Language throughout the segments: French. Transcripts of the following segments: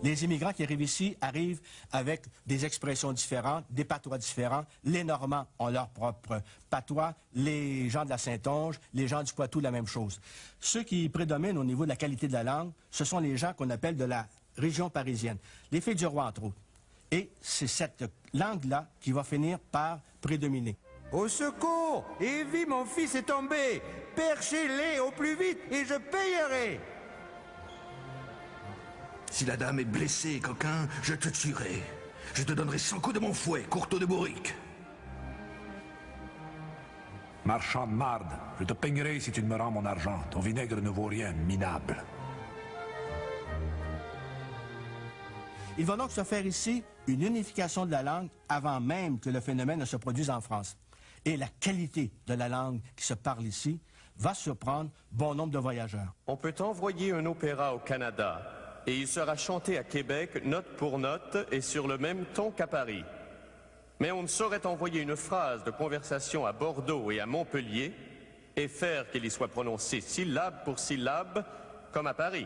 Les immigrants qui arrivent ici arrivent avec des expressions différentes, des patois différents. Les Normands ont leur propre patois, les gens de la Saintonge, les gens du Poitou, la même chose. Ceux qui prédominent au niveau de la qualité de la langue, ce sont les gens qu'on appelle de la région parisienne, les Filles du Roi, entre autres. Et c'est cette langue-là qui va finir par prédominer. Au secours! Evie, mon fils est tombé! Perchez-les au plus vite et je payerai! Si la dame est blessée, coquin, je te tuerai. Je te donnerai 100 coups de mon fouet, courteau de bourrique. Marchand de marde, je te peignerai si tu ne me rends mon argent. Ton vinaigre ne vaut rien, minable. Il va donc se faire ici une unification de la langue avant même que le phénomène ne se produise en France. Et la qualité de la langue qui se parle ici va surprendre bon nombre de voyageurs. On peut envoyer un opéra au Canada et il sera chanté à Québec note pour note et sur le même ton qu'à Paris. Mais on ne saurait envoyer une phrase de conversation à Bordeaux et à Montpellier et faire qu'elle y soit prononcée syllabe pour syllabe comme à Paris.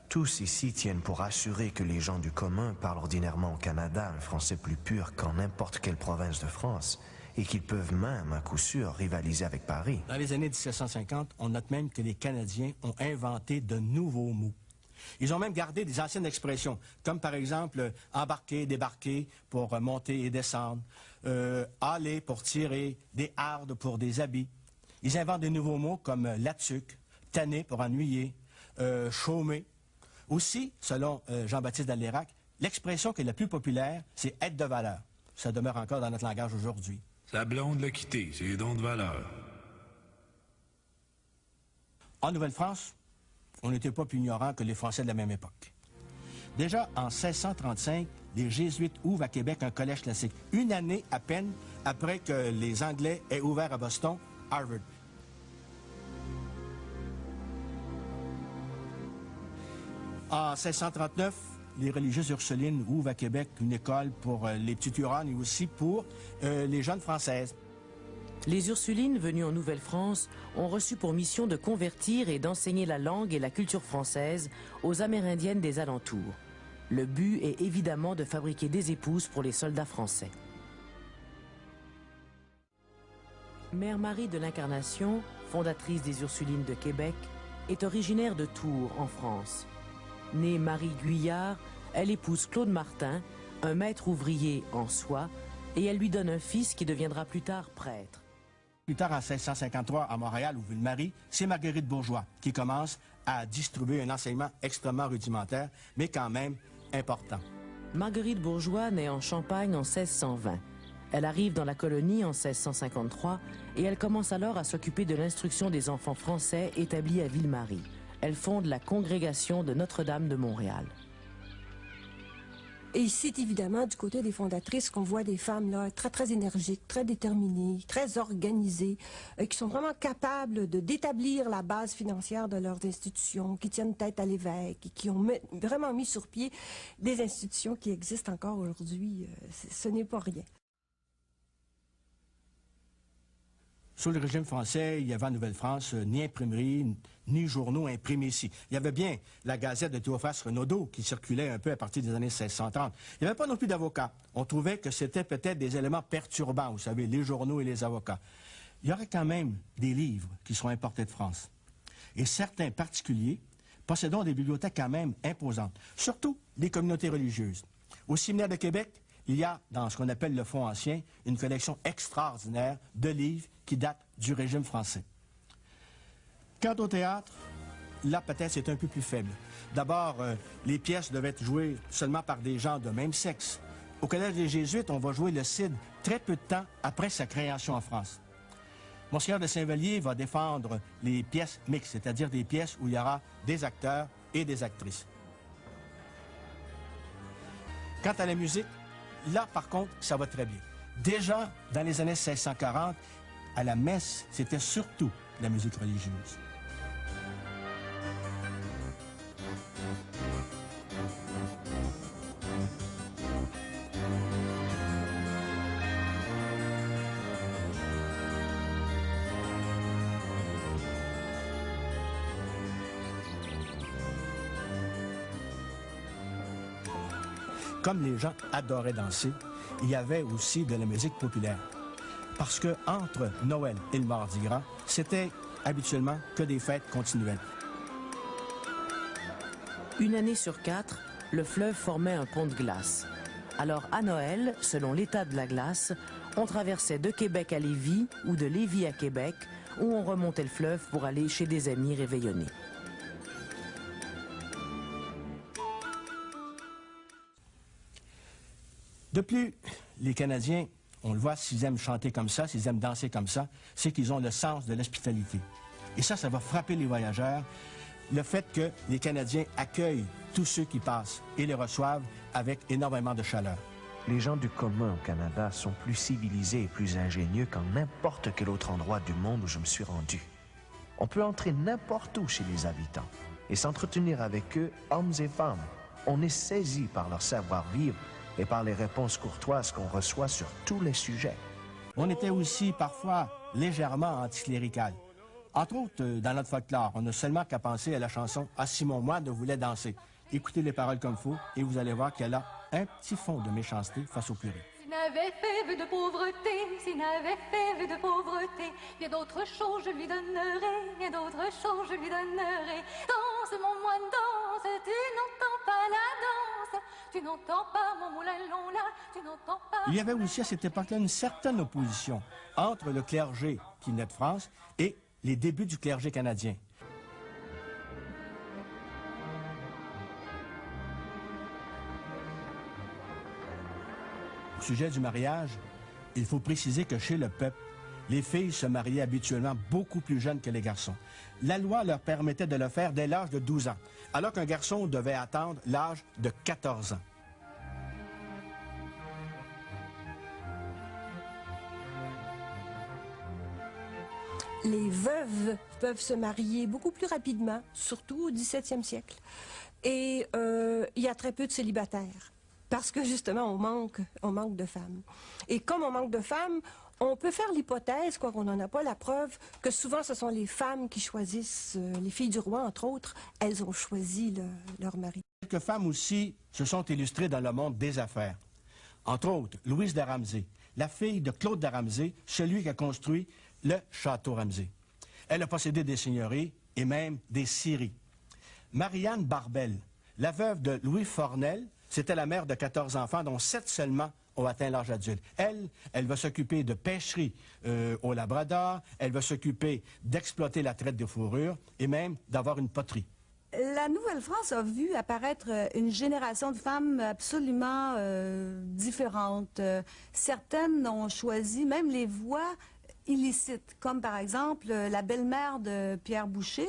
Tous ici tiennent pour assurer que les gens du commun parlent ordinairement au Canada un français plus pur qu'en n'importe quelle province de France, et qu'ils peuvent même, à coup sûr, rivaliser avec Paris. Dans les années 1750, on note même que les Canadiens ont inventé de nouveaux mots. Ils ont même gardé des anciennes expressions, comme par exemple embarquer, débarquer pour monter et descendre, aller pour tirer, des hardes pour des habits. Ils inventent des nouveaux mots comme latuc, tanner pour ennuyer, chômer. Aussi, selon Jean-Baptiste Dalérac, l'expression qui est la plus populaire, c'est être de valeur. Ça demeure encore dans notre langage aujourd'hui. Sa blonde l'a quitté, c'est don de valeur. En Nouvelle-France, on n'était pas plus ignorant que les Français de la même époque. Déjà, en 1635, les Jésuites ouvrent à Québec un collège classique, une année à peine après que les Anglais aient ouvert à Boston, Harvard. En 1639, les religieuses ursulines ouvrent à Québec une école pour les petites Hurons et aussi pour les jeunes françaises. Les Ursulines, venues en Nouvelle-France, ont reçu pour mission de convertir et d'enseigner la langue et la culture française aux Amérindiennes des alentours. Le but est évidemment de fabriquer des épouses pour les soldats français. Mère Marie de l'Incarnation, fondatrice des Ursulines de Québec, est originaire de Tours, en France. Née Marie Guyard, elle épouse Claude Martin, un maître ouvrier en soie, et elle lui donne un fils qui deviendra plus tard prêtre. Plus tard, en 1653, à Montréal, où Ville-Marie, c'est Marguerite Bourgeois qui commence à distribuer un enseignement extrêmement rudimentaire, mais quand même important. Marguerite Bourgeois naît en Champagne en 1620. Elle arrive dans la colonie en 1653 et elle commence alors à s'occuper de l'instruction des enfants français établis à Ville-Marie. Elle fonde la congrégation de Notre-Dame de Montréal. Et c'est évidemment du côté des fondatrices qu'on voit des femmes là, très, très énergiques, très déterminées, très organisées, qui sont vraiment capables d'établir la base financière de leurs institutions, qui tiennent tête à l'évêque et qui ont vraiment mis sur pied des institutions qui existent encore aujourd'hui. Ce n'est pas rien. Sous le régime français, il y avait en Nouvelle-France ni imprimerie, ni journaux imprimés ici. Il y avait bien la Gazette de Théophraste Renaudot qui circulait un peu à partir des années 1630. Il n'y avait pas non plus d'avocats. On trouvait que c'était peut-être des éléments perturbants, vous savez, les journaux et les avocats. Il y aurait quand même des livres qui sont importés de France. Et certains particuliers possédant des bibliothèques quand même imposantes, surtout les communautés religieuses. Au Séminaire de Québec, il y a, dans ce qu'on appelle le Fonds ancien, une collection extraordinaire de livres qui datent du régime français. Quant au théâtre, là, peut-être, c'est un peu plus faible. D'abord, les pièces devaient être jouées seulement par des gens de même sexe. Au Collège des Jésuites, on va jouer le Cid très peu de temps après sa création en France. Monseigneur de Saint-Vallier va défendre les pièces mixtes, c'est-à-dire des pièces où il y aura des acteurs et des actrices. Quant à la musique, là, par contre, ça va très bien. Déjà, dans les années 1640, à la messe, c'était surtout la musique religieuse. comme les gens adoraient danser, il y avait aussi de la musique populaire. Parce que entre Noël et le Mardi Gras, c'était habituellement que des fêtes continuelles. Une année sur 4, le fleuve formait un pont de glace. Alors à Noël, selon l'état de la glace, on traversait de Québec à Lévis ou de Lévis à Québec, où on remontait le fleuve pour aller chez des amis réveillonnés. De plus, les Canadiens, on le voit, s'ils aiment chanter comme ça, s'ils aiment danser comme ça, c'est qu'ils ont le sens de l'hospitalité. Et ça va frapper les voyageurs, le fait que les Canadiens accueillent tous ceux qui passent et les reçoivent avec énormément de chaleur. Les gens du commun au Canada sont plus civilisés et plus ingénieux qu'en n'importe quel autre endroit du monde où je me suis rendu. On peut entrer n'importe où chez les habitants et s'entretenir avec eux, hommes et femmes. On est saisi par leur savoir-vivre et par les réponses courtoises qu'on reçoit sur tous les sujets. On était aussi parfois légèrement anticlérical. Entre autres, dans notre folklore, on n'a seulement qu'à penser à la chanson « Ah, Simon Moine voulait danser ». Écoutez les paroles comme il faut et vous allez voir qu'elle a un petit fond de méchanceté face au curé. S'il n'avait fait vœu de pauvreté, s'il n'avait fait vœu de pauvreté, bien d'autres choses je lui donnerai, bien d'autres choses je lui donnerai. Danse mon moine, danse, tu n'entends pas la danse, tu n'entends pas mon moulin long là, tu n'entends pas... Il y avait aussi à cette époque-là une certaine opposition entre le clergé qui venait de France et les débuts du clergé canadien. Au sujet du mariage, il faut préciser que chez le peuple, les filles se mariaient habituellement beaucoup plus jeunes que les garçons. La loi leur permettait de le faire dès l'âge de 12 ans, alors qu'un garçon devait attendre l'âge de 14 ans. Les veuves peuvent se marier beaucoup plus rapidement, surtout au 17e siècle. Et il y a très peu de célibataires. Parce que justement, on manque de femmes. Et comme on manque de femmes, on peut faire l'hypothèse, quoi qu'on n'en a pas la preuve, que souvent ce sont les femmes qui choisissent, les filles du roi entre autres, elles ont choisi leur mari. Quelques femmes aussi se sont illustrées dans le monde des affaires. Entre autres, Louise de Ramsay, la fille de Claude de Ramsay, celui qui a construit le château Ramsay. Elle a possédé des seigneuries et même des scieries. Marianne Barbel, la veuve de Louis Fornel, c'était la mère de 14 enfants, dont 7 seulement ont atteint l'âge adulte. Elle va s'occuper de pêcherie au Labrador, elle va s'occuper d'exploiter la traite de fourrure et même d'avoir une poterie. La Nouvelle-France a vu apparaître une génération de femmes absolument différentes. Certaines ont choisi même les voies illicites, comme par exemple la belle-mère de Pierre Boucher,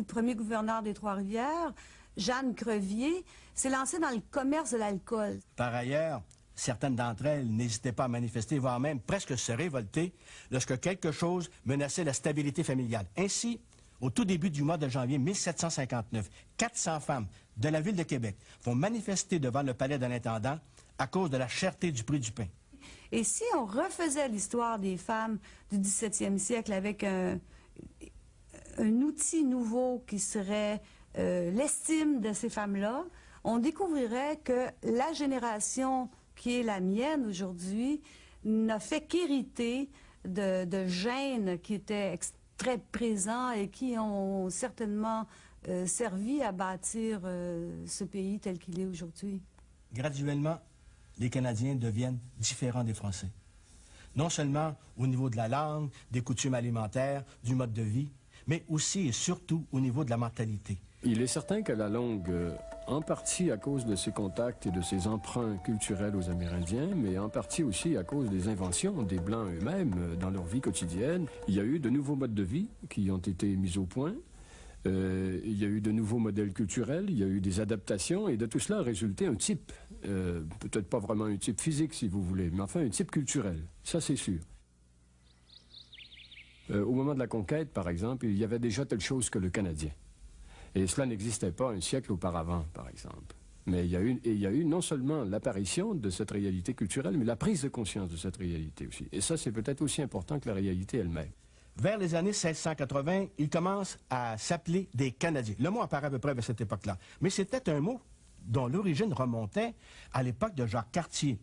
premier gouverneur des Trois-Rivières, Jeanne Crevier, s'est lancée dans le commerce de l'alcool. Par ailleurs, certaines d'entre elles n'hésitaient pas à manifester, voire même presque se révolter, lorsque quelque chose menaçait la stabilité familiale. Ainsi, au tout début du mois de janvier 1759, 400 femmes de la ville de Québec vont manifester devant le palais de l'intendant à cause de la cherté du prix du pain. Et si on refaisait l'histoire des femmes du 17e siècle avec un outil nouveau qui serait l'estime de ces femmes-là, on découvrirait que la génération qui est la mienne aujourd'hui n'a fait qu'hériter de gènes qui étaient très présents et qui ont certainement servi à bâtir ce pays tel qu'il est aujourd'hui. Graduellement, les Canadiens deviennent différents des Français. Non seulement au niveau de la langue, des coutumes alimentaires, du mode de vie, mais aussi et surtout au niveau de la mentalité. Il est certain que la langue, en partie à cause de ses contacts et de ses emprunts culturels aux Amérindiens, mais en partie aussi à cause des inventions des Blancs eux-mêmes dans leur vie quotidienne, il y a eu de nouveaux modes de vie qui ont été mis au point. Il y a eu de nouveaux modèles culturels, il y a eu des adaptations, et de tout cela a résulté un type, peut-être pas vraiment un type physique si vous voulez, mais enfin un type culturel, ça c'est sûr. Au moment de la conquête, par exemple, il y avait déjà telle chose que le Canadien. Et cela n'existait pas un siècle auparavant, par exemple. Mais il y a eu non seulement l'apparition de cette réalité culturelle, mais la prise de conscience de cette réalité aussi. Et ça, c'est peut-être aussi important que la réalité elle-même. Vers les années 1680, ils commencent à s'appeler des Canadiens. Le mot apparaît à peu près à cette époque-là. Mais c'était un mot dont l'origine remontait à l'époque de Jacques Cartier.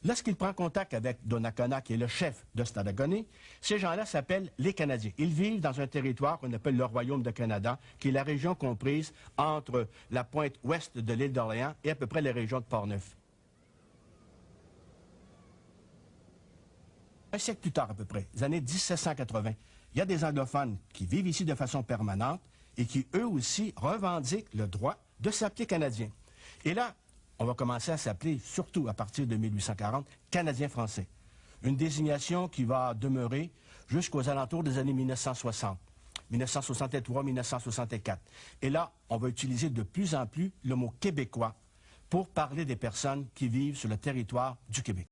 Lorsqu'il prend contact avec Donnacona, qui est le chef de Stadacone, ces gens-là s'appellent les Canadiens. Ils vivent dans un territoire qu'on appelle le Royaume de Canada, qui est la région comprise entre la pointe ouest de l'île d'Orléans et à peu près les régions de Portneuf. Un siècle plus tard à peu près, les années 1780, il y a des anglophones qui vivent ici de façon permanente et qui, eux aussi, revendiquent le droit de s'appeler Canadiens. Et là, on va commencer à s'appeler, surtout à partir de 1840, Canadiens français. Une désignation qui va demeurer jusqu'aux alentours des années 1960, 1963, 1964. Et là, on va utiliser de plus en plus le mot québécois pour parler des personnes qui vivent sur le territoire du Québec.